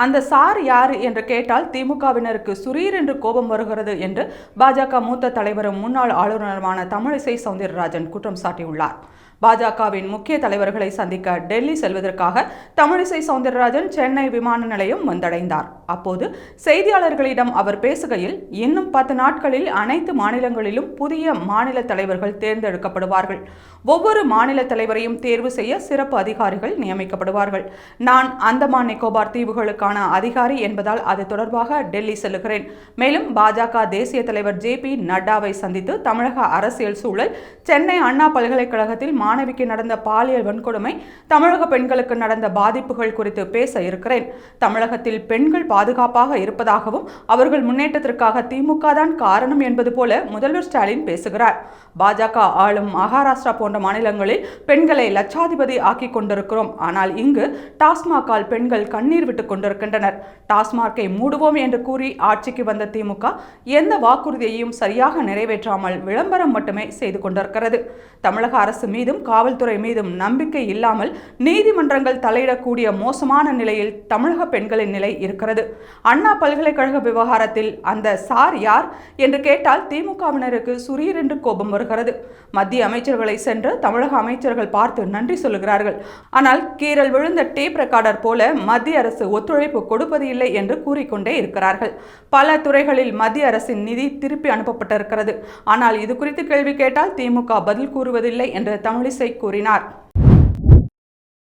அந்த சார் யார் என்று கேட்டால் திமுகவினருக்கு சுரீர் என்று கோபம் வருகிறது என்று பாஜக மூத்த தலைவரும் முன்னாள் ஆளுநருமான தமிழிசை சவுந்தரராஜன் குற்றம் சாட்டியுள்ளார். பாஜகவின் முக்கிய தலைவர்களை சந்திக்க டெல்லி செல்வதற்காக தமிழிசை சவுந்தரராஜன் சென்னை விமான நிலையம் வந்தடைந்தார். அப்போது செய்தியாளர்களிடம் அவர் பேசுகையில், இன்னும் 10 நாட்களில் அனைத்து மாநிலங்களிலும் புதிய மாநில தலைவர்கள் தேர்ந்தெடுக்கப்படுவார்கள். ஒவ்வொரு மாநில தலைவரையும் தேர்வு செய்ய சிறப்பு அதிகாரிகள் நியமிக்கப்படுவார்கள். நான் அந்தமான் நிக்கோபார் தீவுகளுக்கான அதிகாரி என்பதால் அது தொடர்பாக டெல்லி செல்லுகிறேன். மேலும் பாஜக தேசிய தலைவர் JP நட்டாவை சந்தித்து தமிழக அரசியல் சூழல், சென்னை அண்ணா பல்கலைக்கழகத்தில் மாணவிக்கு நடந்த பாலியல் வன்கொடுமை, தமிழக பெண்களுக்கு நடந்த பாதிப்புகள் குறித்து பேச இருக்கிறேன். தமிழகத்தில் பெண்கள் பாதுகாப்பாக இருப்பதாகவும் அவர்கள் முன்னேற்றத்திற்காக திமுக தான் காரணம் என்பது போல முதல்வர் ஸ்டாலின் பேசுகிறார். பாஜக ஆளும் மகாராஷ்டிரா போன்ற மாநிலங்களில் பெண்களை லட்சாதிபதி ஆக்கி கொண்டிருக்கிறோம். ஆனால் இங்கு டாஸ்மாகால் பெண்கள் கண்ணீர் விட்டுக் கொண்டிருக்கின்றனர். டாஸ்மார்க்கை மூடுவோம் என்று கூறி ஆட்சிக்கு வந்த திமுக எந்த வாக்குறுதியையும் சரியாக நிறைவேற்றாமல் விளம்பரம் மட்டுமே செய்து கொண்டிருக்கிறது. தமிழக அரசு மீதும் காவல்துறை மீதும் நம்பிக்கை இல்லாமல் நீதிமன்றங்கள் தலையிடக்கூடிய மோசமான நிலையில் தமிழக பெண்களின் நிலை இருக்கிறது. அண்ணா பல்கலைக்கழக விவகாரத்தில் அந்த சார் யார் என்று கேட்டால் திமுகவினருக்கு சுரீர் என்று கோபம் வருகிறது. மத்திய அமைச்சர்களை சென்று தமிழக அமைச்சர்கள் பார்த்து நன்றி சொல்லுகிறார்கள். ஆனால் கீரல் விழுந்த டேப் ரெக்கார்டர் போல மத்திய அரசு ஒத்துழைப்பு கொடுப்பது இல்லை என்று கூறிக்கொண்டே இருக்கிறார்கள். பல துறைகளில் மத்திய அரசின் நிதி திருப்பி அனுப்பப்பட்டிருக்கிறது. ஆனால் இது குறித்து கேள்வி கேட்டால் திமுக பதில் கூறுவதில்லை என்று தமிழிசை கூறினார்.